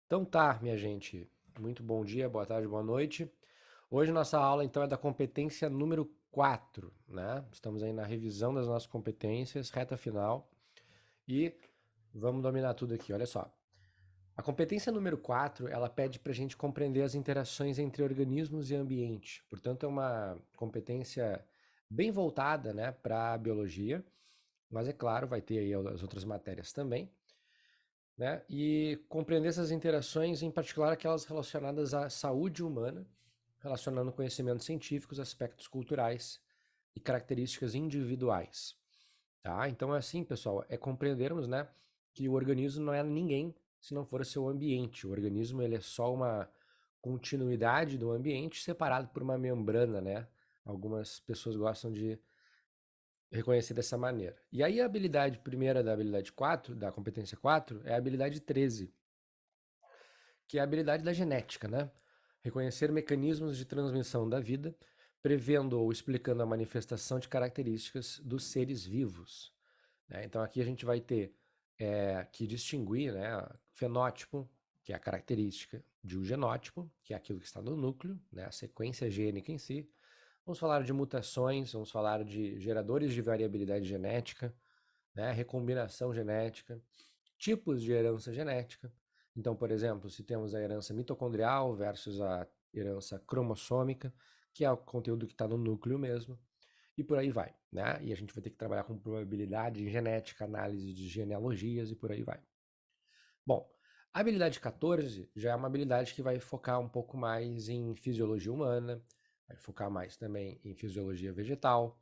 Então tá, minha gente. Muito bom dia, boa tarde, boa noite. Hoje nossa aula então é da competência número 4, né? Estamos aí na revisão das nossas competências, reta final, e vamos dominar tudo aqui, olha só. A competência número 4, ela pede para a gente compreender as interações entre organismos e ambiente. Portanto, é uma competência bem voltada, né, para a biologia, mas é claro, vai ter aí as outras matérias também, né? E compreender essas interações, em particular aquelas relacionadas à saúde humana, relacionando conhecimentos científicos, aspectos culturais e características individuais. Tá? Então é assim, pessoal, é compreendermos, né, que o organismo não é ninguém se não for o seu ambiente. O organismo ele é só uma continuidade do ambiente separado por uma membrana, né? Algumas pessoas gostam de reconhecer dessa maneira. E aí a habilidade primeira da habilidade 4, da competência 4, é a habilidade 13, que é a habilidade da genética, né? Reconhecer mecanismos de transmissão da vida, prevendo ou explicando a manifestação de características dos seres vivos, né? Então aqui a gente vai ter que distinguir, né, fenótipo, que é a característica, de um genótipo, que é aquilo que está no núcleo, né, a sequência gênica em si. Vamos falar de mutações, vamos falar de geradores de variabilidade genética, né, recombinação genética, tipos de herança genética. Então, por exemplo, se temos a herança mitocondrial versus a herança cromossômica, que é o conteúdo que está no núcleo mesmo, e por aí vai, né? E a gente vai ter que trabalhar com probabilidade genética, análise de genealogias e por aí vai. Bom, a habilidade 14 já é uma habilidade que vai focar um pouco mais em fisiologia humana, vai focar mais também em fisiologia vegetal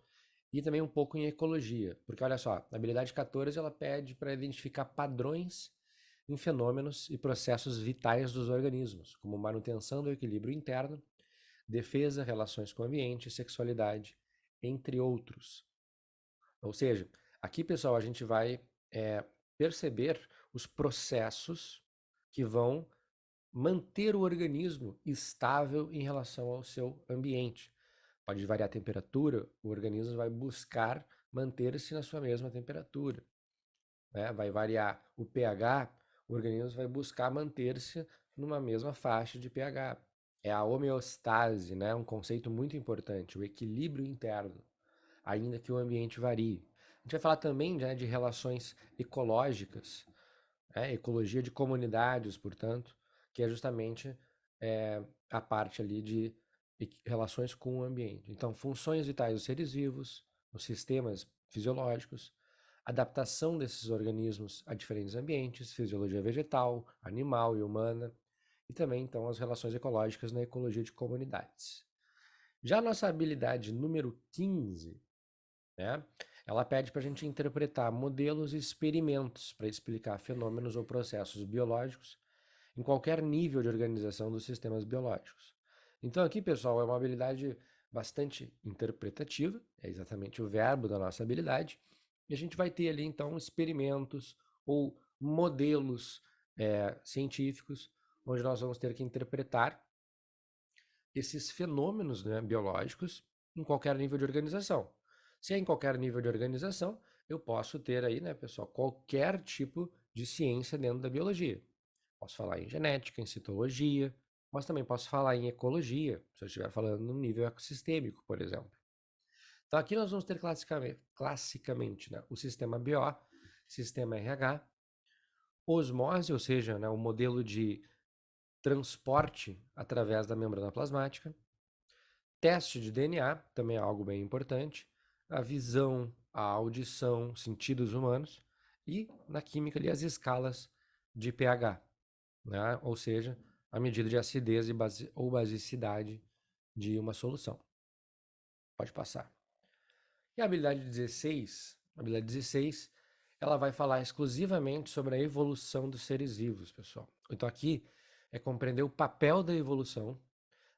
e também um pouco em ecologia, porque olha só, a habilidade 14 ela pede para identificar padrões em fenômenos e processos vitais dos organismos, como manutenção do equilíbrio interno, defesa, relações com o ambiente, sexualidade, entre outros. Ou seja, aqui, pessoal, a gente vai é, perceber os processos que vão manter o organismo estável em relação ao seu ambiente. Pode variar a temperatura, o organismo vai buscar manter-se na sua mesma temperatura, né? Vai variar o pH, o organismo vai buscar manter-se numa mesma faixa de pH. É a homeostase, né? Um conceito muito importante, o equilíbrio interno, ainda que o ambiente varie. A gente vai falar também, né, de relações ecológicas, né? Ecologia de comunidades, portanto, que é justamente é, a parte ali de relações com o ambiente. Então, funções vitais dos seres vivos, os sistemas fisiológicos, adaptação desses organismos a diferentes ambientes, fisiologia vegetal, animal e humana, e também, então, as relações ecológicas na ecologia de comunidades. Já a nossa habilidade número 15, né, ela pede para a gente interpretar modelos e experimentos para explicar fenômenos ou processos biológicos em qualquer nível de organização dos sistemas biológicos. Então, aqui, pessoal, é uma habilidade bastante interpretativa, é exatamente o verbo da nossa habilidade, e a gente vai ter ali, então, experimentos ou modelos científicos, onde nós vamos ter que interpretar esses fenômenos, né, biológicos em qualquer nível de organização. Se é em qualquer nível de organização, eu posso ter aí, né, pessoal, qualquer tipo de ciência dentro da biologia. Posso falar em genética, em citologia, mas também posso falar em ecologia, se eu estiver falando no nível ecossistêmico, por exemplo. Então aqui nós vamos ter classicamente, né, o sistema BO, sistema RH, osmose, ou seja, né, o modelo de transporte através da membrana plasmática, teste de DNA, também é algo bem importante, a visão, a audição, sentidos humanos, e na química ali as escalas de pH, né? Ou seja, a medida de acidez ou basicidade de uma solução. Pode passar. E a habilidade 16, ela vai falar exclusivamente sobre a evolução dos seres vivos, pessoal. Então aqui é compreender o papel da evolução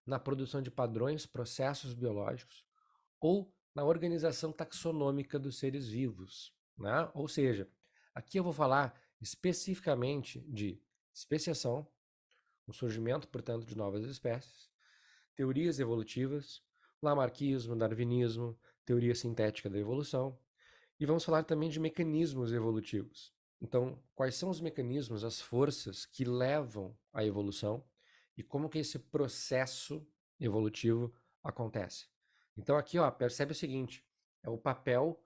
na produção de padrões, processos biológicos ou na organização taxonômica dos seres vivos, né? Ou seja, aqui eu vou falar especificamente de especiação, o surgimento, portanto, de novas espécies, teorias evolutivas, lamarquismo, darwinismo, teoria sintética da evolução, e vamos falar também de mecanismos evolutivos. Então, quais são os mecanismos, as forças que levam à evolução e como que esse processo evolutivo acontece? Então aqui, ó, percebe o seguinte, é o papel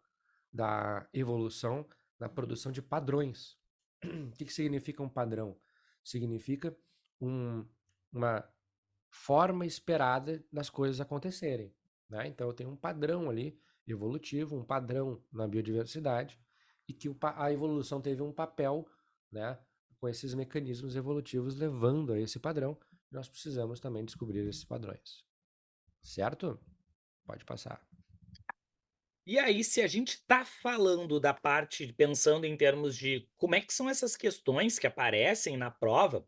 da evolução na produção de padrões. O que significa um padrão? Significa uma forma esperada das coisas acontecerem, né? Então eu tenho um padrão ali evolutivo, um padrão na biodiversidade e que a evolução teve um papel, né, com esses mecanismos evolutivos levando a esse padrão. Nós precisamos também descobrir esses padrões, certo? Pode passar. E aí, se a gente está falando da parte, pensando em termos de como é que são essas questões que aparecem na prova,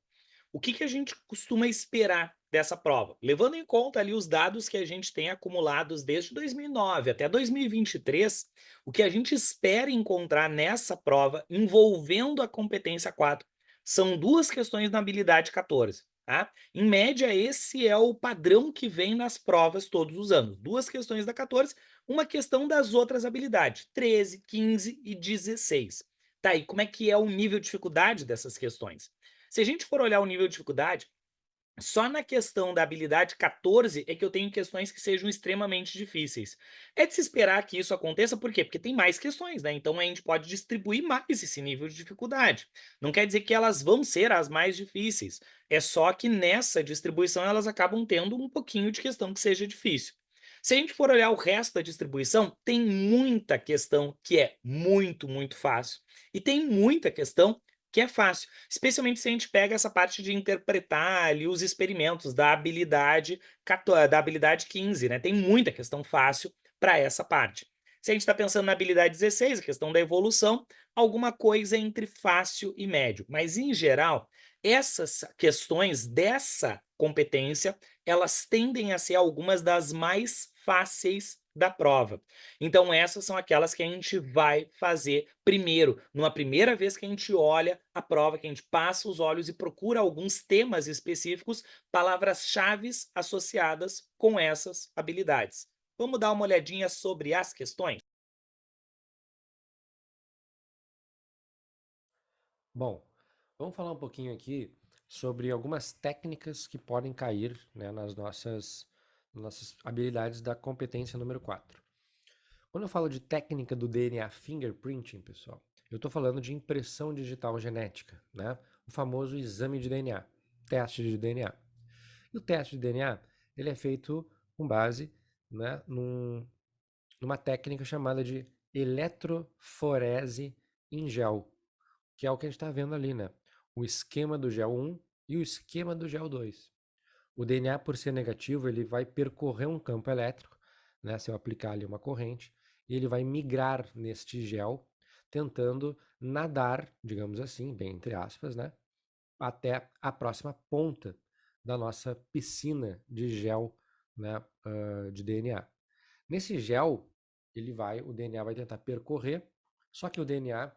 o que que a gente costuma esperar dessa prova? Levando em conta ali os dados que a gente tem acumulados desde 2009 até 2023, o que a gente espera encontrar nessa prova envolvendo a competência 4 são duas questões na habilidade 14. Tá? Em média, esse é o padrão que vem nas provas todos os anos. Duas questões da 14, uma questão das outras habilidades, 13, 15 e 16. Tá, e como é que é o nível de dificuldade dessas questões? Se a gente for olhar o nível de dificuldade, só na questão da habilidade 14 é que eu tenho questões que sejam extremamente difíceis. É de se esperar que isso aconteça, por quê? Porque tem mais questões, né? Então a gente pode distribuir mais esse nível de dificuldade. Não quer dizer que elas vão ser as mais difíceis. É só que nessa distribuição elas acabam tendo um pouquinho de questão que seja difícil. Se a gente for olhar o resto da distribuição, tem muita questão que é muito, muito fácil. E tem muita questão que é fácil, especialmente se a gente pega essa parte de interpretar ali os experimentos da habilidade 15, né? Tem muita questão fácil para essa parte. Se a gente está pensando na habilidade 16, a questão da evolução, alguma coisa entre fácil e médio. Mas, em geral, essas questões dessa competência, elas tendem a ser algumas das mais fáceis da prova. Então, essas são aquelas que a gente vai fazer primeiro, numa primeira vez que a gente olha a prova, que a gente passa os olhos e procura alguns temas específicos, palavras-chave associadas com essas habilidades. Vamos dar uma olhadinha sobre as questões? Bom, vamos falar um pouquinho aqui sobre algumas técnicas que podem cair, né, nas nossas habilidades da competência número 4. Quando eu falo de técnica do DNA fingerprinting, pessoal, eu estou falando de impressão digital genética, né? O famoso exame de DNA, teste de DNA. E o teste de DNA, ele é feito com base, né, numa técnica chamada de eletroforese em gel, que é o que a gente está vendo ali, né? O esquema do gel 1 e o esquema do gel 2. O DNA, por ser negativo, ele vai percorrer um campo elétrico, né? Se eu aplicar ali uma corrente, e ele vai migrar neste gel, tentando nadar, digamos assim, bem entre aspas, né? Até a próxima ponta da nossa piscina de gel, né? De DNA. Nesse gel, o DNA vai tentar percorrer, só que o DNA,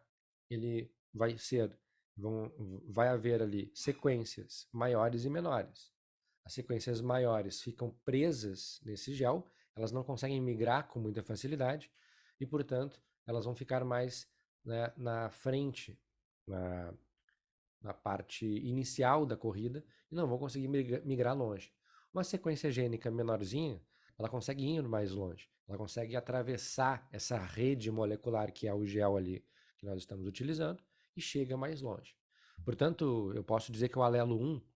ele vai haver ali sequências maiores e menores. As sequências maiores ficam presas nesse gel, elas não conseguem migrar com muita facilidade e, portanto, elas vão ficar mais, né, na frente, na, na parte inicial da corrida e não vão conseguir migrar longe. Uma sequência gênica menorzinha, ela consegue ir mais longe, ela consegue atravessar essa rede molecular que é o gel ali que nós estamos utilizando e chega mais longe. Portanto, eu posso dizer que o alelo 1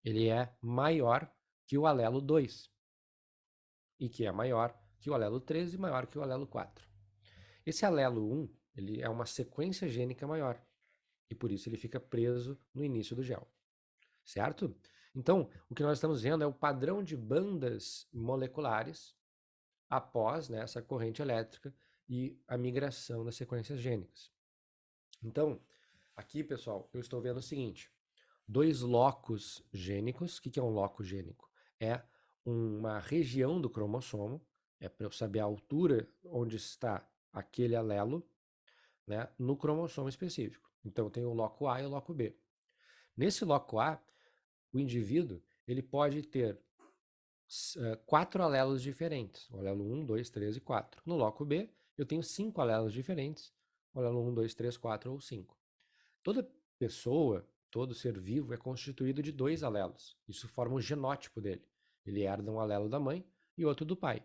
ele é maior que o alelo 2 e que é maior que o alelo 13 e maior que o alelo 4. Esse alelo 1 ele é uma sequência gênica maior e por isso ele fica preso no início do gel, certo? Então, o que nós estamos vendo é o padrão de bandas moleculares após, né, essa corrente elétrica e a migração das sequências gênicas. Então, aqui, pessoal, eu estou vendo o seguinte: dois locos gênicos. O que é um loco gênico? É uma região do cromossomo, é para eu saber a altura onde está aquele alelo, né, no cromossomo específico. Então, tem o loco A e o loco B. Nesse loco A, o indivíduo ele pode ter quatro alelos diferentes. O alelo 1, 2, 3 e 4. No loco B, eu tenho cinco alelos diferentes. O alelo 1, 2, 3, 4 ou 5. Toda pessoa, todo ser vivo é constituído de dois alelos. Isso forma o genótipo dele. Ele herda um alelo da mãe e outro do pai.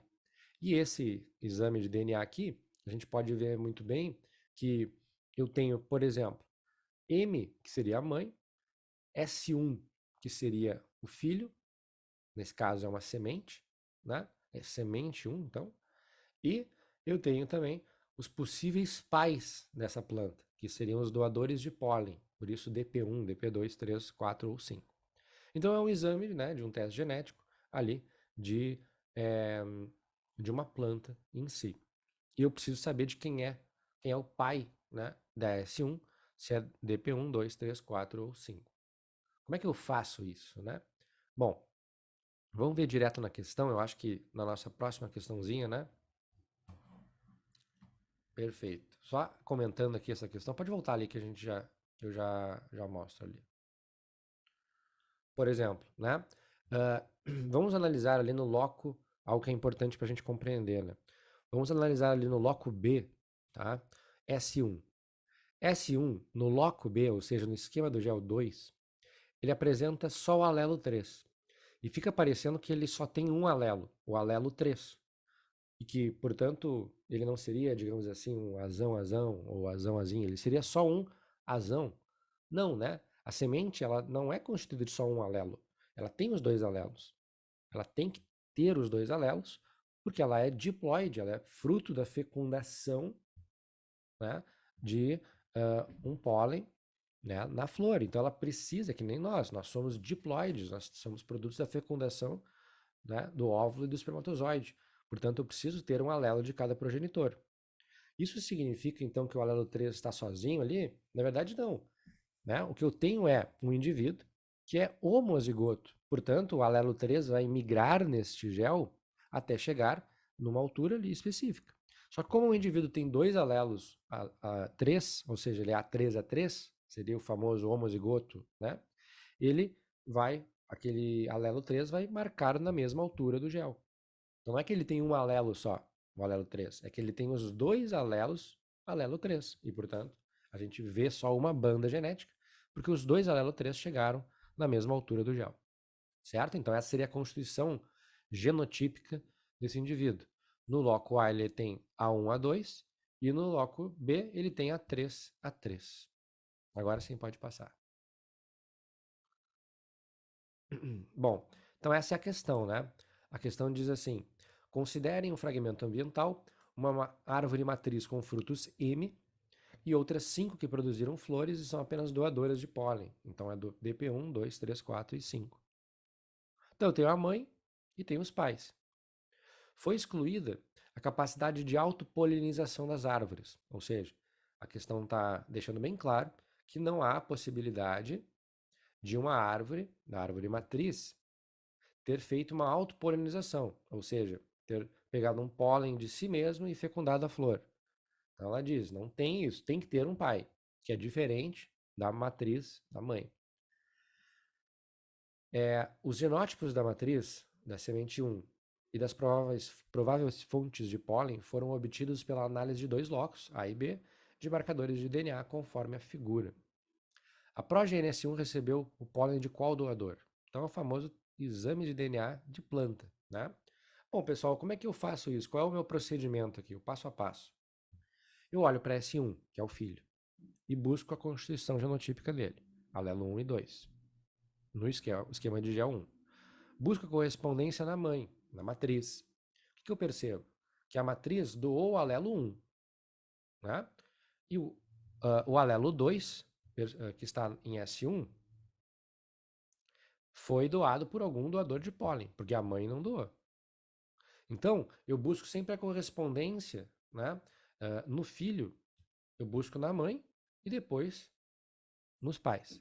E esse exame de DNA aqui, a gente pode ver muito bem que eu tenho, por exemplo, M, que seria a mãe, S1, que seria o filho, nesse caso é uma semente, né? É semente 1, então. E eu tenho também os possíveis pais dessa planta, que seriam os doadores de pólen, por isso DP1, DP2, 3, 4 ou 5. Então é um exame, né, de um teste genético ali de, é, de uma planta em si. E eu preciso saber de quem é o pai, né, da S1, se é DP1, 2, 3, 4 ou 5. Como é que eu faço isso, né? Bom, vamos ver direto na questão, eu acho que na nossa próxima questãozinha, né? Perfeito. Só comentando aqui essa questão, pode voltar ali que eu já mostro ali. Por exemplo, né? Uh, vamos analisar ali no loco algo que é importante para a gente compreender, né? Vamos analisar ali no loco B, tá? S1. S1, no loco B, ou seja, no esquema do GEL2, ele apresenta só o alelo 3. E fica parecendo que ele só tem um alelo, o alelo 3. E que, portanto, ele não seria, digamos assim, um azão ou azão-azinho, ele seria só um azão. Não, né? A semente, ela não é constituída de só um alelo. Ela tem os dois alelos. Ela tem que ter os dois alelos, porque ela é diploide, ela é fruto da fecundação, né, de um pólen, né, na flor. Então ela precisa, que nem nós somos diploides, nós somos produtos da fecundação, né, do óvulo e do espermatozoide. Portanto, eu preciso ter um alelo de cada progenitor. Isso significa, então, que o alelo 3 está sozinho ali? Na verdade, não. Né? O que eu tenho é um indivíduo que é homozigoto. Portanto, o alelo 3 vai migrar neste gel até chegar numa altura ali específica. Só que como o indivíduo tem dois alelos a 3, ou seja, ele é A3A3, seria o famoso homozigoto, né? Ele vai, aquele alelo 3 vai marcar na mesma altura do gel. Não é que ele tem um alelo só, o alelo 3, é que ele tem os dois alelos, alelo 3. E, portanto, a gente vê só uma banda genética, porque os dois alelo 3 chegaram na mesma altura do gel. Certo? Então, essa seria a constituição genotípica desse indivíduo. No loco A ele tem A1, A2, e no loco B ele tem A3, A3. Agora sim pode passar. Bom, então essa é a questão, né? A questão diz assim: considerem um fragmento ambiental uma árvore matriz com frutos M e outras 5 que produziram flores e são apenas doadoras de pólen. Então é do DP1, 2, 3, 4 e 5. Então eu tenho a mãe e tenho os pais. Foi excluída a capacidade de autopolinização das árvores, ou seja, a questão está deixando bem claro que não há possibilidade de uma árvore, da árvore matriz, ter feito uma autopolinização, ou seja, ter pegado um pólen de si mesmo e fecundado a flor. Então ela diz, não tem isso, tem que ter um pai, que é diferente da matriz da mãe. Os genótipos da matriz, da semente 1, e das prováveis fontes de pólen foram obtidos pela análise de dois locos, A e B, de marcadores de DNA conforme a figura. A ProGNS1 recebeu o pólen de qual doador? Então é o famoso exame de DNA de planta, né? Bom, pessoal, como é que eu faço isso? Qual é o meu procedimento aqui, o passo a passo? Eu olho para S1, que é o filho, e busco a constituição genotípica dele, alelo 1 e 2, no esquema de GEL1. Busco a correspondência na mãe, na matriz. O que eu percebo? Que a matriz doou o alelo 1, né? E o alelo 2, que está em S1, foi doado por algum doador de pólen, porque a mãe não doou. Então, eu busco sempre a correspondência, né? No filho, eu busco na mãe e depois nos pais.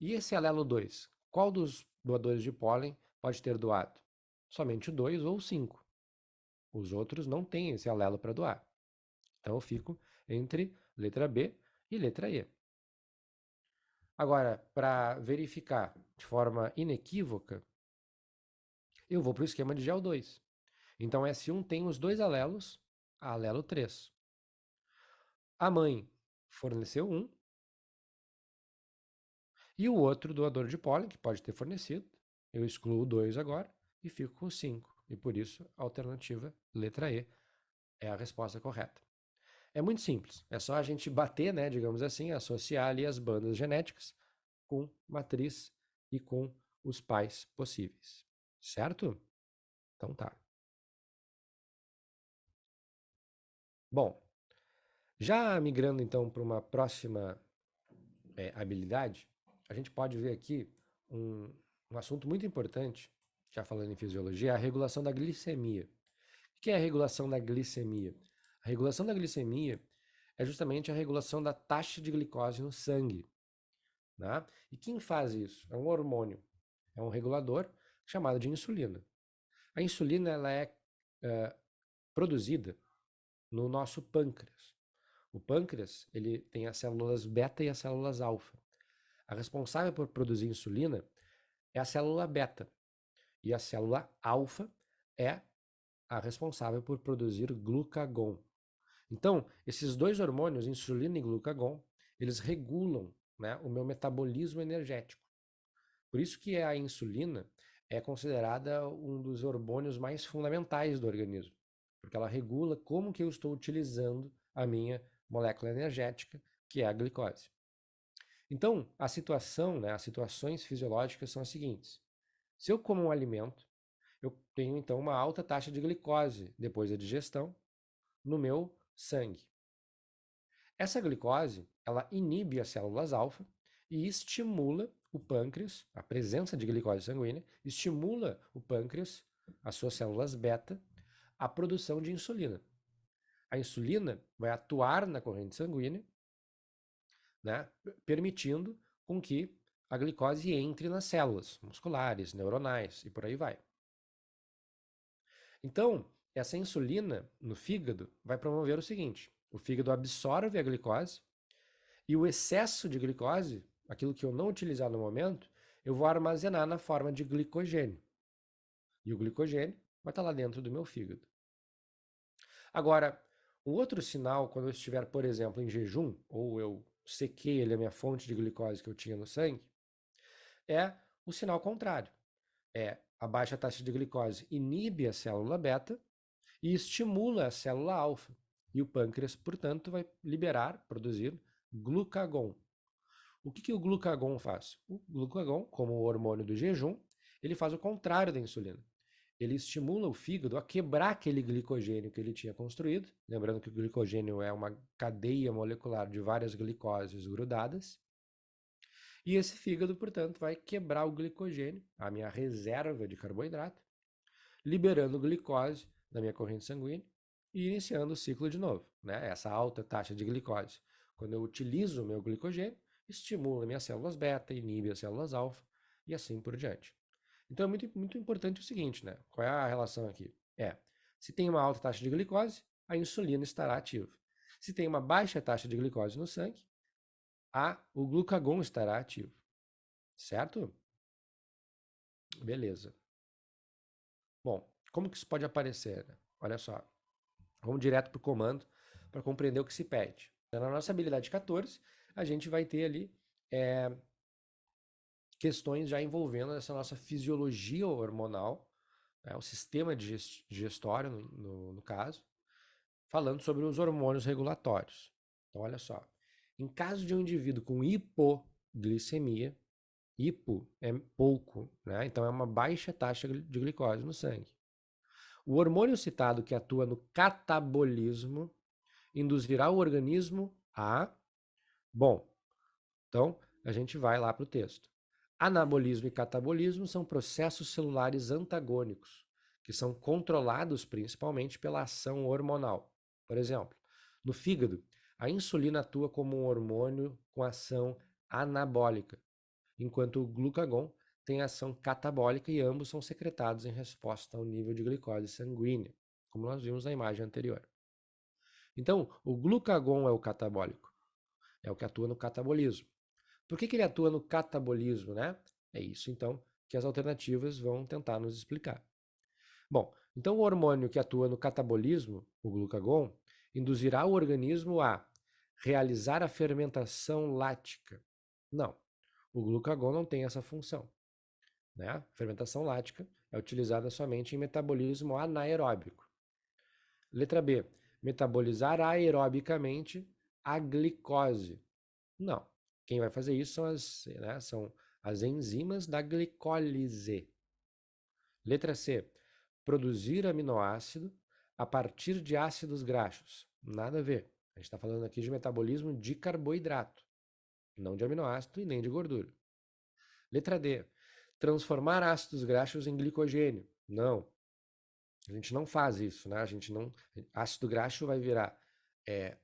E esse alelo 2, qual dos doadores de pólen pode ter doado? Somente o 2 ou o 5. Os outros não têm esse alelo para doar. Então eu fico entre letra B e letra E. Agora, para verificar de forma inequívoca, eu vou para o esquema de GEL2. Então S1 tem os dois alelos, alelo 3. A mãe forneceu um, E o outro doador de pólen, que pode ter fornecido, eu excluo 2 agora e fico com 5. E por isso, a alternativa letra E é a resposta correta. É muito simples, é só a gente bater, né, digamos assim, associar ali as bandas genéticas com matriz e com os pais possíveis, certo? Então tá. Bom, já migrando então para uma próxima habilidade, a gente pode ver aqui um assunto muito importante, já falando em fisiologia, a regulação da glicemia. O que é a regulação da glicemia? A regulação da glicemia é justamente a regulação da taxa de glicose no sangue. Né? E quem faz isso? É um hormônio, é um regulador chamado de insulina. A insulina ela é produzida no nosso pâncreas. O pâncreas ele tem as células beta e as células alfa. A responsável por produzir insulina é a célula beta e a célula alfa é a responsável por produzir glucagon. Então, esses dois hormônios, insulina e glucagon, eles regulam, né, o meu metabolismo energético. Por isso que a insulina é considerada um dos hormônios mais fundamentais do organismo, porque ela regula como que eu estou utilizando a minha molécula energética, que é a glicose. Então, a situação, né, as situações fisiológicas são as seguintes. Se eu como um alimento, eu tenho então uma alta taxa de glicose depois da digestão no meu sangue. Essa glicose, ela inibe as células alfa e estimula o pâncreas, a presença de glicose sanguínea, estimula o pâncreas, as suas células beta, a produção de insulina. A insulina vai atuar na corrente sanguínea, né, permitindo com que a glicose entre nas células musculares, neuronais e por aí vai. Então, essa insulina no fígado vai promover o seguinte: o fígado absorve a glicose e o excesso de glicose, aquilo que eu não utilizar no momento, eu vou armazenar na forma de glicogênio. E o glicogênio vai estar lá dentro do meu fígado. Agora, um outro sinal, quando eu estiver, por exemplo, em jejum, ou eu sequei ali a minha fonte de glicose que eu tinha no sangue, é o sinal contrário. É a baixa taxa de glicose inibe a célula beta e estimula a célula alfa. E o pâncreas, portanto, vai liberar, produzir glucagon. O que o glucagon faz? O glucagon, como o hormônio do jejum, ele faz o contrário da insulina. Ele estimula o fígado a quebrar aquele glicogênio que ele tinha construído. Lembrando que o glicogênio é uma cadeia molecular de várias glicoses grudadas. E esse fígado, portanto, vai quebrar o glicogênio, a minha reserva de carboidrato, liberando glicose da minha corrente sanguínea e iniciando o ciclo de novo, né? Essa alta taxa de glicose. Quando eu utilizo o meu glicogênio, estimula minhas células beta, inibe as células alfa e assim por diante. Então é muito importante o seguinte, né? Qual é a relação aqui? Se tem uma alta taxa de glicose, a insulina estará ativa. Se tem uma baixa taxa de glicose no sangue, o glucagon estará ativo. Certo? Beleza. Bom, como que isso pode aparecer? Né? Olha só. Vamos direto para o comando para compreender o que se pede. Então, na nossa habilidade 14, a gente vai ter ali questões já envolvendo essa nossa fisiologia hormonal, né, o sistema digestório, no caso, falando sobre os hormônios regulatórios. Então, olha só. Em caso de um indivíduo com hipoglicemia, hipo é pouco, né? Então é uma baixa taxa de glicose no sangue. O hormônio citado que atua no catabolismo induzirá o organismo a. Bom, então a gente vai lá para o texto. Anabolismo e catabolismo são processos celulares antagônicos, que são controlados principalmente pela ação hormonal. Por exemplo, no fígado, a insulina atua como um hormônio com ação anabólica, enquanto o glucagon tem ação catabólica e ambos são secretados em resposta ao nível de glicose sanguínea, como nós vimos na imagem anterior. Então, o glucagon é o catabólico, é o que atua no catabolismo. Por que ele atua no catabolismo, né? É isso, então, que as alternativas vão tentar nos explicar. Bom, então o hormônio que atua no catabolismo, o glucagon, induzirá o organismo a realizar a fermentação lática. Não. O glucagon não tem essa função, né? A fermentação lática é utilizada somente em metabolismo anaeróbico. Letra B. Metabolizar aerobicamente a glicose. Não. Quem vai fazer isso são as enzimas da glicólise. Letra C. Produzir aminoácido a partir de ácidos graxos. Nada a ver. A gente está falando aqui de metabolismo de carboidrato, não de aminoácido e nem de gordura. Letra D. Transformar ácidos graxos em glicogênio. Não. A gente não faz isso, né? A gente não. Ácido graxo vai virar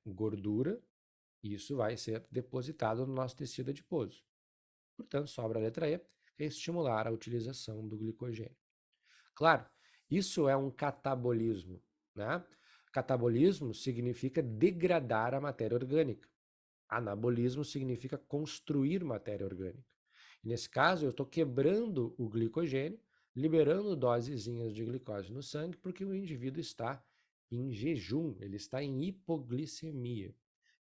gordura e isso vai ser depositado no nosso tecido adiposo. Portanto, sobra a letra E, que é estimular a utilização do glicogênio. Claro, isso é um catabolismo, né? Catabolismo significa degradar a matéria orgânica. Anabolismo significa construir matéria orgânica. E nesse caso, eu estou quebrando o glicogênio, liberando dosezinhas de glicose no sangue, porque o indivíduo está em jejum, ele está em hipoglicemia.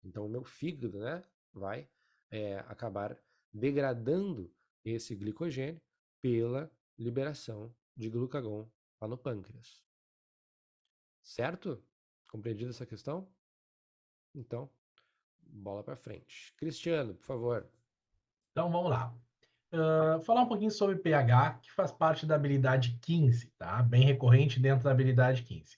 Então, o meu fígado, né, vai acabar degradando esse glicogênio pela liberação de glucagon lá no pâncreas. Certo? Compreendido essa questão? Então, bola para frente. Cristiano, por favor. Então, vamos lá. Falar um pouquinho sobre pH, que faz parte da habilidade 15, tá? Bem recorrente dentro da habilidade 15.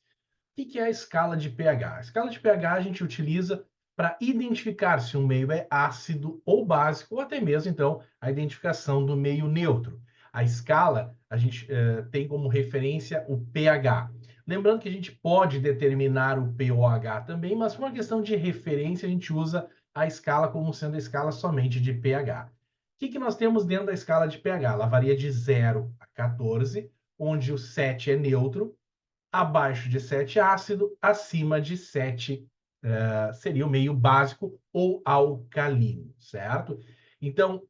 O que é a escala de pH? A escala de pH a gente utiliza para identificar se um meio é ácido ou básico, ou até mesmo, então, a identificação do meio neutro. A escala, a gente tem como referência o pH. Lembrando que a gente pode determinar o pOH também, mas por uma questão de referência, a gente usa a escala como sendo a escala somente de pH. O que nós temos dentro da escala de pH? Ela varia de 0 a 14, onde o 7 é neutro, abaixo de 7 ácido, acima de 7 seria o meio básico ou alcalino, certo? Então,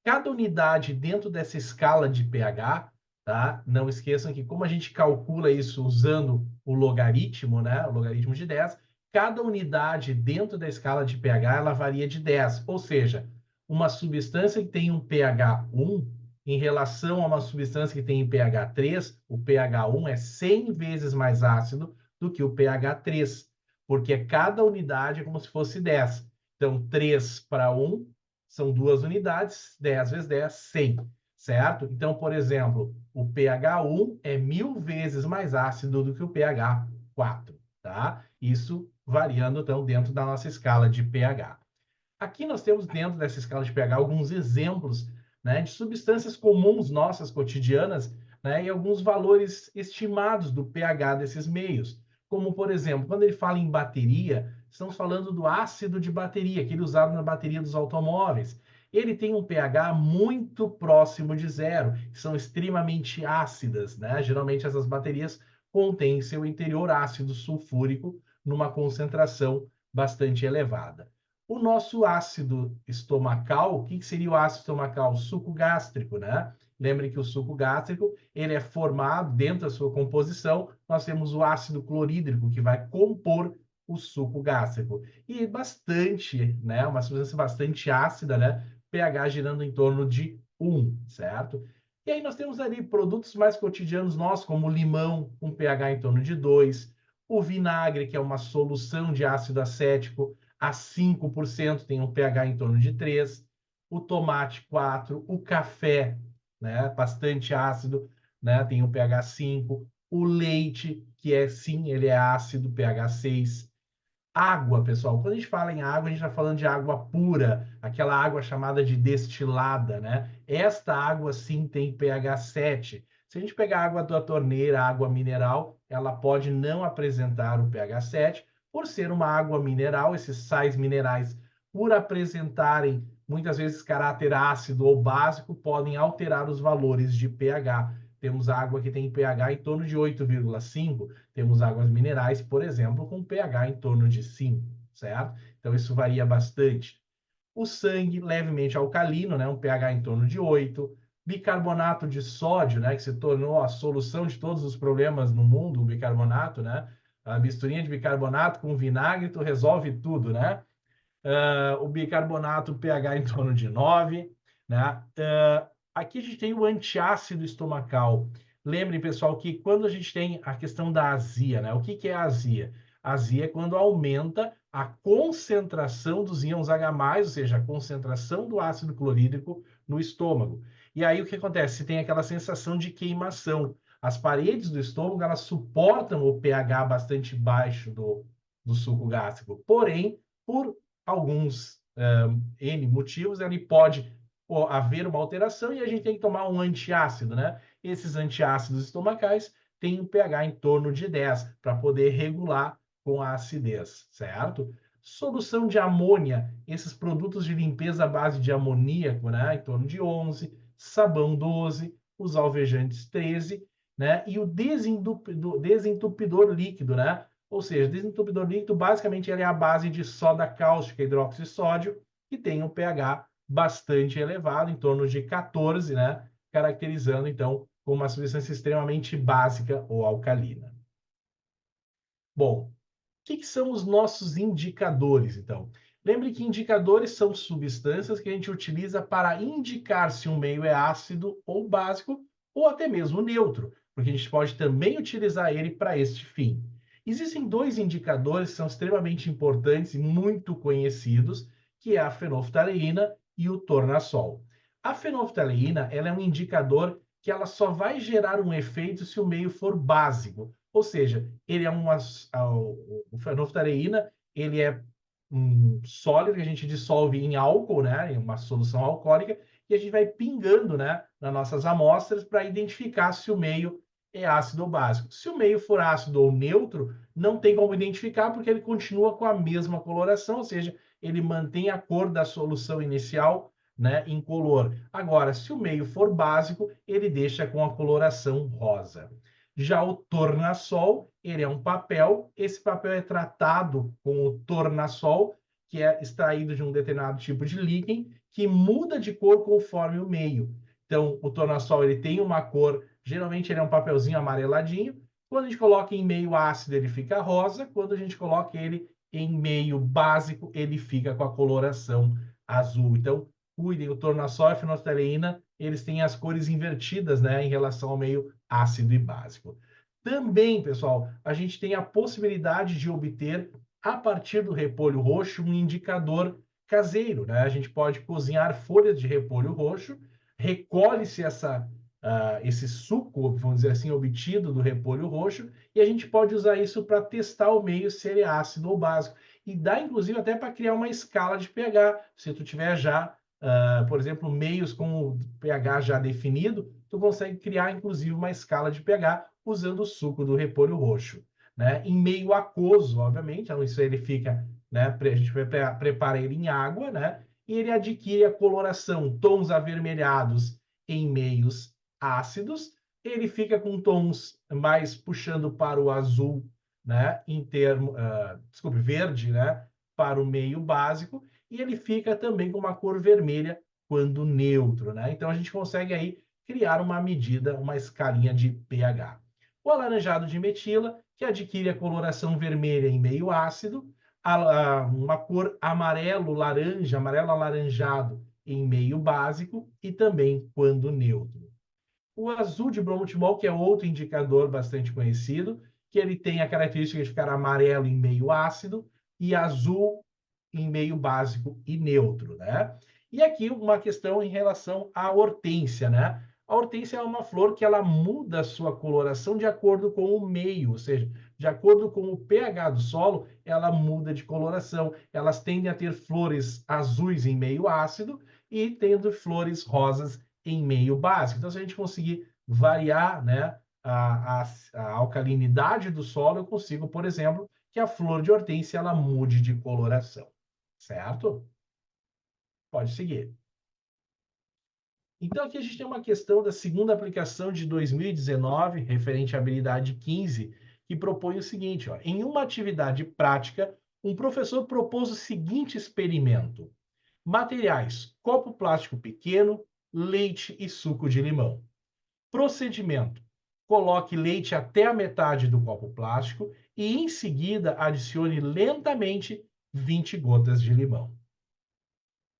cada unidade dentro dessa escala de pH, tá? Não esqueçam que como a gente calcula isso usando o logaritmo, né? O logaritmo de 10, cada unidade dentro da escala de pH, ela varia de 10, ou seja, uma substância que tem um pH 1 em relação a uma substância que tem pH 3, o pH 1 é 100 vezes mais ácido do que o pH 3, porque cada unidade é como se fosse 10. Então, 3 para 1 são 2 unidades, 10 vezes 10, 100, certo? Então, por exemplo, o pH 1 é 1000 vezes mais ácido do que o pH 4, tá? Isso variando, então, dentro da nossa escala de pH. Aqui nós temos dentro dessa escala de pH alguns exemplos, né, de substâncias comuns nossas cotidianas, né, e alguns valores estimados do pH desses meios. Como, por exemplo, quando ele fala em bateria, estamos falando do ácido de bateria, aquele usado na bateria dos automóveis. Ele tem um pH muito próximo de 0, são extremamente ácidas, né? Geralmente essas baterias contêm em seu interior ácido sulfúrico numa concentração bastante elevada. O nosso ácido estomacal, o que seria o ácido estomacal? O suco gástrico, né? Lembre que o suco gástrico, ele é formado, dentro da sua composição, nós temos o ácido clorídrico, que vai compor o suco gástrico. E bastante, né? Uma substância bastante ácida, né? pH girando em torno de 1, certo? E aí nós temos ali produtos mais cotidianos nossos, como o limão, com pH em torno de 2, o vinagre, que é uma solução de ácido acético, a 5% tem um pH em torno de 3, o tomate 4, o café, né, bastante ácido, né, tem um pH 5, o leite, que é sim, ele é ácido, pH 6. Água, pessoal, quando a gente fala em água, a gente está falando de água pura, aquela água chamada de destilada, né? Esta água sim tem pH 7. Se a gente pegar a água da torneira, água mineral, ela pode não apresentar o pH 7, por ser uma água mineral, esses sais minerais, por apresentarem muitas vezes caráter ácido ou básico, podem alterar os valores de pH. Temos água que tem pH em torno de 8,5, temos águas minerais, por exemplo, com pH em torno de 5, certo? Então isso varia bastante. O sangue levemente alcalino, né, um pH em torno de 8, bicarbonato de sódio, né, que se tornou a solução de todos os problemas no mundo, o bicarbonato, né? A misturinha de bicarbonato com vinagre, tu resolve tudo, né? O bicarbonato, pH em torno de 9. né? Aqui a gente tem o antiácido estomacal. Lembrem, pessoal, que quando a gente tem a questão da azia, né? O que que é a azia? A azia é quando aumenta a concentração dos íons H+, ou seja, a concentração do ácido clorídrico no estômago. E aí o que acontece? Você tem aquela sensação de queimação. As paredes do estômago, elas suportam o pH bastante baixo do suco gástrico. Porém, por alguns N motivos, ele pode haver uma alteração e a gente tem que tomar um antiácido, né? Esses antiácidos estomacais têm um pH em torno de 10 para poder regular com a acidez, certo? Solução de amônia, esses produtos de limpeza à base de amoníaco, né? Em torno de 11, sabão 12, os alvejantes 13, né? E o desentupidor líquido, né? Ou seja, desentupidor líquido, basicamente, ele é a base de soda cáustica, hidróxido de sódio, que tem um pH bastante elevado, em torno de 14, né? Caracterizando, então, como uma substância extremamente básica ou alcalina. Bom, o que são os nossos indicadores, então? Lembre que indicadores são substâncias que a gente utiliza para indicar se um meio é ácido ou básico, ou até mesmo neutro, porque a gente pode também utilizar ele para este fim. Existem dois indicadores que são extremamente importantes e muito conhecidos, que é a fenolftaleína e o tornassol. A fenolftaleína, ela é um indicador que ela só vai gerar um efeito se o meio for básico, ou seja, ele é o fenolftaleína, ele é um sólido que a gente dissolve em álcool, né, em uma solução alcoólica, e a gente vai pingando, né, nas nossas amostras para identificar se o meio é ácido ou básico. Se o meio for ácido ou neutro, não tem como identificar porque ele continua com a mesma coloração, ou seja, ele mantém a cor da solução inicial, né, incolor. Agora, se o meio for básico, ele deixa com a coloração rosa. Já o tornassol, ele é um papel, esse papel é tratado com o tornassol, que é extraído de um determinado tipo de líquen, que muda de cor conforme o meio. Então, o tornassol ele tem uma cor, geralmente ele é um papelzinho amareladinho. Quando a gente coloca em meio ácido, ele fica rosa. Quando a gente coloca ele em meio básico, ele fica com a coloração azul. Então, cuidem, o tornassol e a fenolftaleína, eles têm as cores invertidas, né, em relação ao meio ácido e básico. Também, pessoal, a gente tem a possibilidade de obter, a partir do repolho roxo, um indicador caseiro, né? A gente pode cozinhar folhas de repolho roxo, recolhe-se esse suco, vamos dizer assim, obtido do repolho roxo, e a gente pode usar isso para testar o meio se ele é ácido ou básico. E dá, inclusive, até para criar uma escala de pH. Se tu tiver já, por exemplo, meios com o pH já definido, tu consegue criar, inclusive, uma escala de pH usando o suco do repolho roxo, né? Em meio aquoso, obviamente, então isso ele fica, né? A gente prepara ele em água, né? E ele adquire a coloração, tons avermelhados em meios ácidos, ele fica com tons mais puxando para o azul, né? Desculpe, verde, né? Para o meio básico, e ele fica também com uma cor vermelha quando neutro, né? Então a gente consegue aí criar uma medida, uma escalinha de pH. O alaranjado de metila, que adquire a coloração vermelha em meio ácido, uma cor amarelo-laranja, amarelo-alaranjado em meio básico e também quando neutro. O azul de bromotimol, que é outro indicador bastante conhecido, que ele tem a característica de ficar amarelo em meio ácido e azul em meio básico e neutro, né? E aqui uma questão em relação à hortênsia, né? A hortênsia é uma flor que ela muda a sua coloração de acordo com o meio, ou seja, de acordo com o pH do solo, ela muda de coloração. Elas tendem a ter flores azuis em meio ácido e tendo flores rosas em meio básico. Então, se a gente conseguir variar, né, a alcalinidade do solo, eu consigo, por exemplo, que a flor de hortênsia ela mude de coloração, certo? Pode seguir. Então, aqui a gente tem uma questão da segunda aplicação de 2019, referente à habilidade 15, que propõe o seguinte, ó, em uma atividade prática, um professor propôs o seguinte experimento. Materiais, copo plástico pequeno, leite e suco de limão. Procedimento, coloque leite até a metade do copo plástico e, em seguida, adicione lentamente 20 gotas de limão.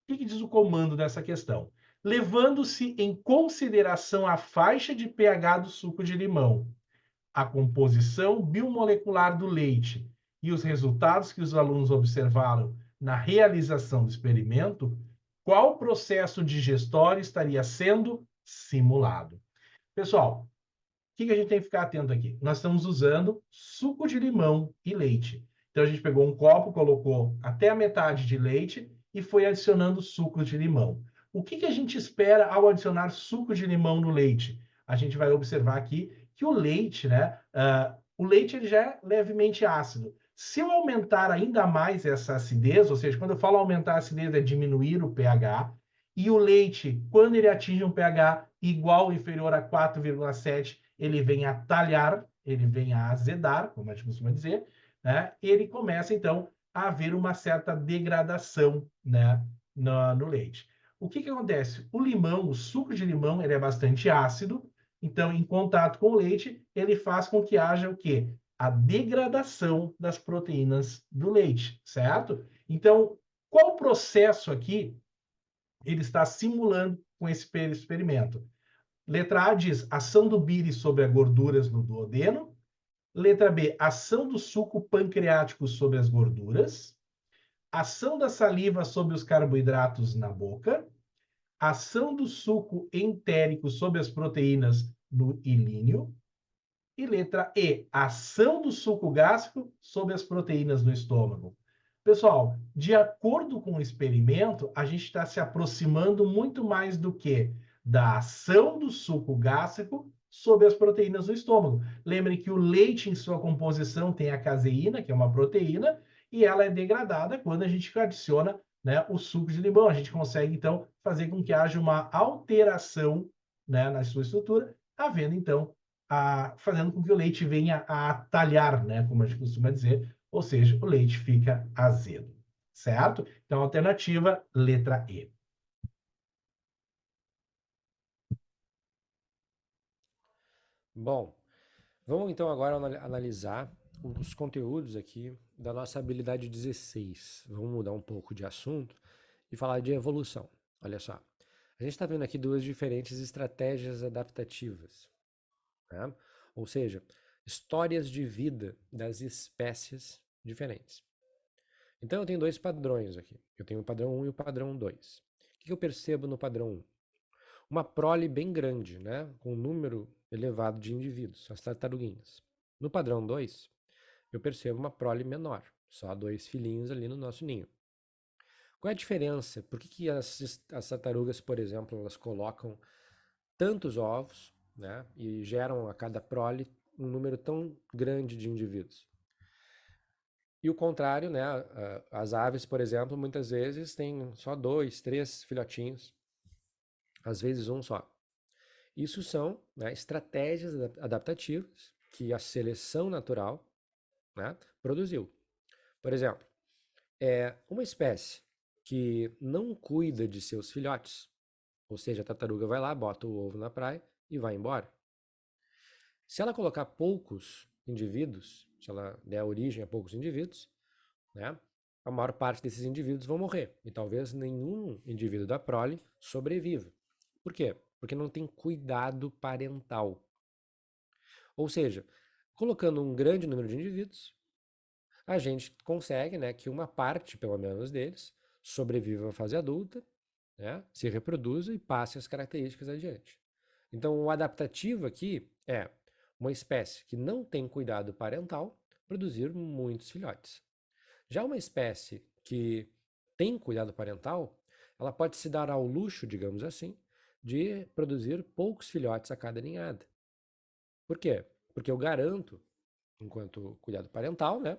O que diz o comando dessa questão? levando-se em consideração a faixa de pH do suco de limão, a composição biomolecular do leite e os resultados que os alunos observaram na realização do experimento, qual processo digestório estaria sendo simulado? Pessoal, o que a gente tem que ficar atento aqui? Nós estamos usando suco de limão e leite. Então, a gente pegou um copo, colocou até a metade de leite e foi adicionando suco de limão. O que a gente espera ao adicionar suco de limão no leite? A gente vai observar aqui que o leite, né? O leite ele já é levemente ácido. Se eu aumentar ainda mais essa acidez, ou seja, quando eu falo aumentar a acidez, é diminuir o pH, e o leite, quando ele atinge um pH igual ou inferior a 4,7, ele vem a talhar, ele vem a azedar, como a gente costuma dizer, né? Ele começa, então, a haver uma certa degradação, né, no leite. O que acontece? O limão, o suco de limão, ele é bastante ácido, então, em contato com o leite, ele faz com que haja o quê? A degradação das proteínas do leite, certo? Então, qual o processo aqui ele está simulando com esse experimento? Letra A diz ação do bile sobre as gorduras no duodeno. Letra B, ação do suco pancreático sobre as gorduras. Ação da saliva sobre os carboidratos na boca. Ação do suco entérico sobre as proteínas no ilíneo. E letra E, ação do suco gástrico sobre as proteínas no estômago. Pessoal, de acordo com o experimento, a gente está se aproximando muito mais do que da ação do suco gástrico sobre as proteínas do estômago. Lembre que o leite, em sua composição, tem a caseína, que é uma proteína, e ela é degradada quando a gente adiciona, né, o suco de limão. A gente consegue, então, fazer com que haja uma alteração, né, na sua estrutura, havendo, então, fazendo com que o leite venha a talhar, né, como a gente costuma dizer, ou seja, o leite fica azedo, certo? Então, alternativa, letra E. Bom, vamos então agora analisar os conteúdos aqui da nossa habilidade 16. Vamos mudar um pouco de assunto e falar de evolução. Olha só, a gente está vendo aqui duas diferentes estratégias adaptativas, né? Ou seja, histórias de vida das espécies diferentes. Então eu tenho dois padrões aqui. Eu tenho o padrão 1 e o padrão 2. O que eu percebo no padrão 1? Uma prole bem grande, né? Com um número elevado de indivíduos, as tartaruguinhas. No padrão 2, eu percebo uma prole menor, só dois filhinhos ali no nosso ninho. Qual é a diferença? Por que as tartarugas, por exemplo, elas colocam tantos ovos, né? E geram a cada prole um número tão grande de indivíduos? E o contrário, né? As aves, por exemplo, muitas vezes têm só 2, 3 filhotinhos, às vezes um só. Isso são, né, estratégias adaptativas que a seleção natural, né, produziu. Por exemplo, uma espécie que não cuida de seus filhotes, ou seja, a tartaruga vai lá, bota o ovo na praia e vai embora. Se ela colocar poucos indivíduos, se ela der origem a poucos indivíduos, né, a maior parte desses indivíduos vão morrer. E talvez nenhum indivíduo da prole sobreviva. Por quê? Porque não tem cuidado parental. Ou seja, colocando um grande número de indivíduos, a gente consegue, né, que uma parte, pelo menos deles, sobreviva à fase adulta, né, se reproduza e passe as características adiante. Então, o adaptativo aqui é uma espécie que não tem cuidado parental produzir muitos filhotes. Já uma espécie que tem cuidado parental, ela pode se dar ao luxo, digamos assim, de produzir poucos filhotes a cada ninhada. Por quê? Porque eu garanto, enquanto cuidado parental, né,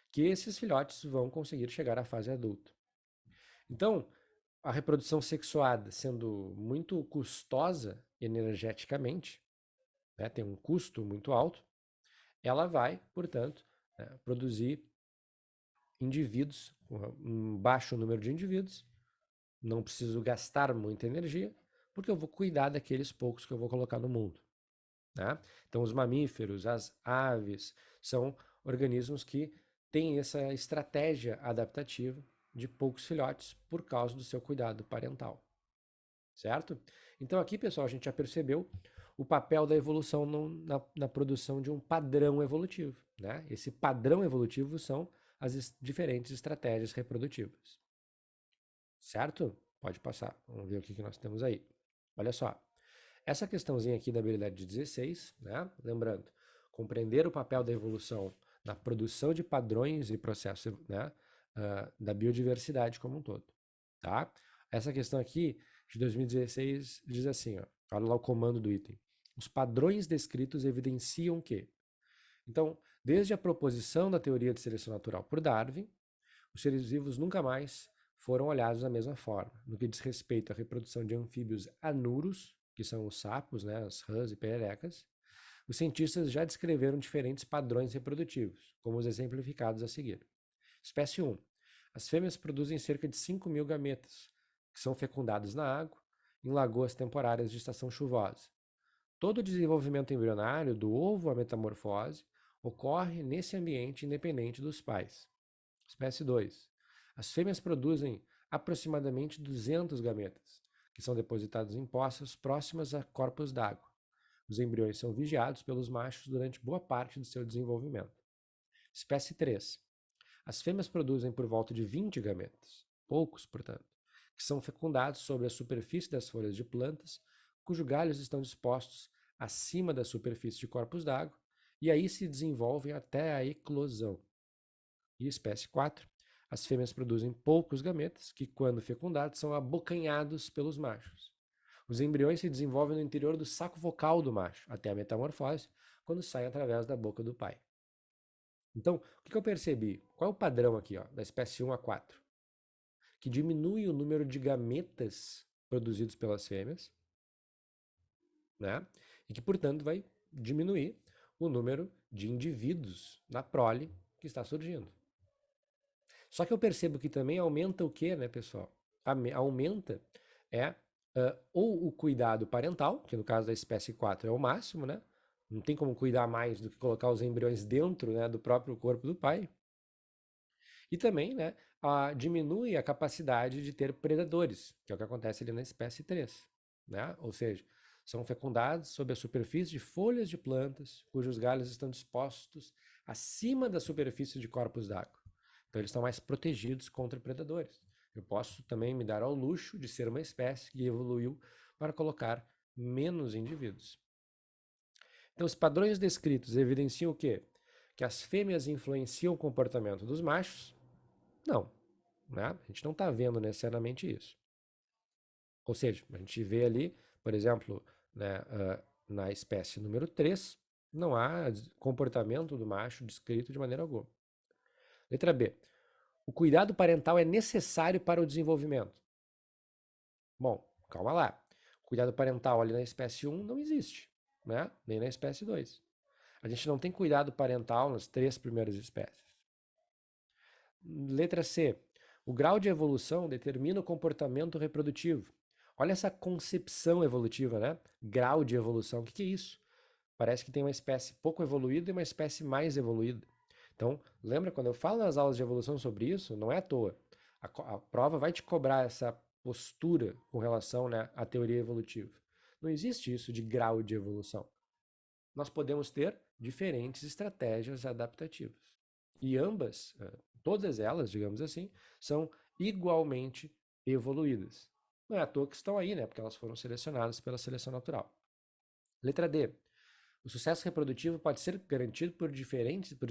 que esses filhotes vão conseguir chegar à fase adulta. Então, a reprodução sexuada sendo muito custosa energeticamente, né, tem um custo muito alto, ela vai, portanto, né, produzir indivíduos, um baixo número de indivíduos, não preciso gastar muita energia, porque eu vou cuidar daqueles poucos que eu vou colocar no mundo. Né? Então, os mamíferos, as aves, são organismos que têm essa estratégia adaptativa de poucos filhotes por causa do seu cuidado parental. certo? Então aqui, pessoal, a gente já percebeu o papel da evolução na produção de um padrão evolutivo, né? Esse padrão evolutivo são as diferentes estratégias reprodutivas, certo? Pode passar, vamos ver o que nós temos aí. Olha só, essa questãozinha aqui da habilidade de 16, né? Lembrando, compreender o papel da evolução na produção de padrões e processos, né? Da biodiversidade como um todo, tá? Essa questão aqui de 2016 diz assim, ó, olha lá o comando do item. Os padrões descritos evidenciam que, então, desde a proposição da teoria de seleção natural por Darwin, os seres vivos nunca mais foram olhados da mesma forma. No que diz respeito à reprodução de anfíbios anuros, que são os sapos, né, as rãs e pererecas, os cientistas já descreveram diferentes padrões reprodutivos, como os exemplificados a seguir. Espécie 1. As fêmeas produzem cerca de 5.000 gametas, que são fecundados na água, em lagoas temporárias de estação chuvosa. Todo o desenvolvimento embrionário, do ovo à metamorfose, ocorre nesse ambiente independente dos pais. Espécie 2. As fêmeas produzem aproximadamente 200 gametas, que são depositados em poças próximas a corpos d'água. Os embriões são vigiados pelos machos durante boa parte do seu desenvolvimento. Espécie 3. As fêmeas produzem por volta de 20 gametas, poucos, portanto, que são fecundados sobre a superfície das folhas de plantas, cujos galhos estão dispostos acima da superfície de corpos d'água, e aí se desenvolvem até a eclosão. E espécie 4. As fêmeas produzem poucos gametas, que, quando fecundados, são abocanhados pelos machos. Os embriões se desenvolvem no interior do saco vocal do macho, até a metamorfose, quando saem através da boca do pai. Então, o que eu percebi? Qual é o padrão aqui, ó, da espécie 1 a 4? Que diminui o número de gametas produzidos pelas fêmeas, né? E que, portanto, vai diminuir o número de indivíduos na prole que está surgindo. Só que eu percebo que também aumenta o quê, né, pessoal? Aumenta ou o cuidado parental, que no caso da espécie 4 é o máximo, né? Não tem como cuidar mais do que colocar os embriões dentro, né, do próprio corpo do pai. E também, né, diminui a capacidade de ter predadores, que é o que acontece ali na espécie 3, né? Ou seja, são fecundados sob a superfície de folhas de plantas, cujos galhos estão dispostos acima da superfície de corpos d'água. Então eles estão mais protegidos contra predadores. Eu posso também me dar ao luxo de ser uma espécie que evoluiu para colocar menos indivíduos. Então, os padrões descritos evidenciam o quê? Que as fêmeas influenciam o comportamento dos machos? Não, né? A gente não está vendo necessariamente isso. Ou seja, a gente vê ali, por exemplo, né, na espécie número 3, não há comportamento do macho descrito de maneira alguma. Letra B. O cuidado parental é necessário para o desenvolvimento. Bom, calma lá. O cuidado parental ali na espécie 1 não existe, né? Nem na espécie 2. A gente não tem cuidado parental nas 3 primeiras espécies. Letra C. O grau de evolução determina o comportamento reprodutivo. Olha essa concepção evolutiva, né? Grau de evolução. O que é isso? Parece que tem uma espécie pouco evoluída e uma espécie mais evoluída. Então, lembra quando eu falo nas aulas de evolução sobre isso? Não é à toa. A prova vai te cobrar essa postura com relação, né, à teoria evolutiva. Não existe isso de grau de evolução. Nós podemos ter diferentes estratégias adaptativas. E ambas, todas elas, digamos assim, são igualmente evoluídas. Não é à toa que estão aí, né? Porque elas foram selecionadas pela seleção natural. Letra D. O sucesso reprodutivo pode ser garantido por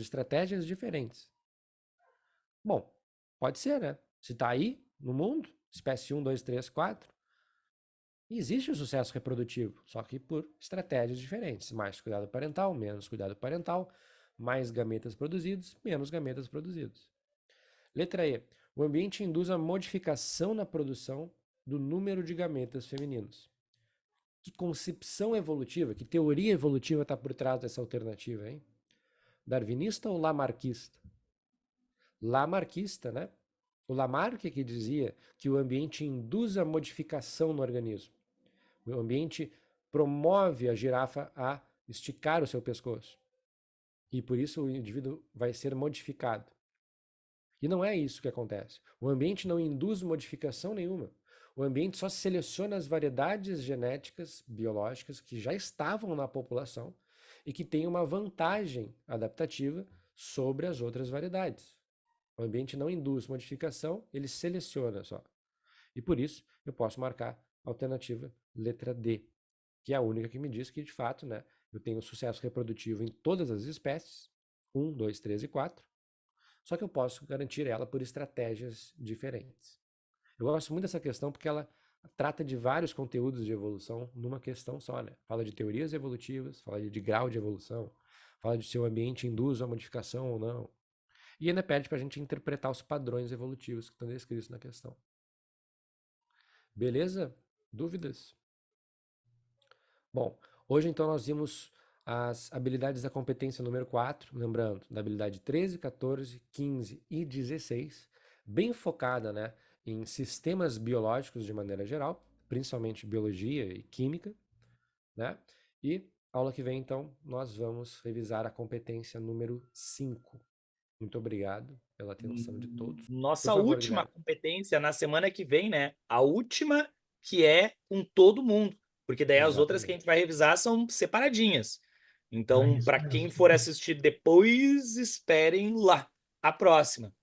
estratégias diferentes. Bom, pode ser, né? Se está aí no mundo, espécie 1, 2, 3, 4, existe o sucesso reprodutivo, só que por estratégias diferentes. Mais cuidado parental, menos cuidado parental, mais gametas produzidos, menos gametas produzidos. Letra E. O ambiente induz a modificação na produção do número de gametas femininos. Que concepção evolutiva, que teoria evolutiva está por trás dessa alternativa, hein? Darwinista ou lamarquista? Lamarquista, né? O Lamarck que dizia que o ambiente induz a modificação no organismo. O ambiente promove a girafa a esticar o seu pescoço. E por isso o indivíduo vai ser modificado. E não é isso que acontece. O ambiente não induz modificação nenhuma. O ambiente só seleciona as variedades genéticas biológicas que já estavam na população e que têm uma vantagem adaptativa sobre as outras variedades. O ambiente não induz modificação, ele seleciona só. E por isso eu posso marcar a alternativa letra D, que é a única que me diz que, de fato, né, eu tenho sucesso reprodutivo em todas as espécies, 1, 2, 3 e 4, só que eu posso garantir ela por estratégias diferentes. Eu gosto muito dessa questão porque ela trata de vários conteúdos de evolução numa questão só, né? Fala de teorias evolutivas, fala de grau de evolução, fala de se o ambiente induz a modificação ou não. E ainda pede para a gente interpretar os padrões evolutivos que estão descritos na questão. Beleza? Dúvidas? Bom, hoje então nós vimos as habilidades da competência número 4, lembrando, da habilidade 13, 14, 15 e 16, bem focada, né, em sistemas biológicos de maneira geral, principalmente biologia e química, né? E aula que vem, então, nós vamos revisar a competência número 5. Muito obrigado pela atenção de todos. Por Nossa favor, última Guilherme. competência na semana que vem, né? A última que é com todo mundo, porque daí as outras que a gente Exatamente. vai revisar são separadinhas. É Então, isso para mesmo. quem for assistir depois, esperem lá a próxima.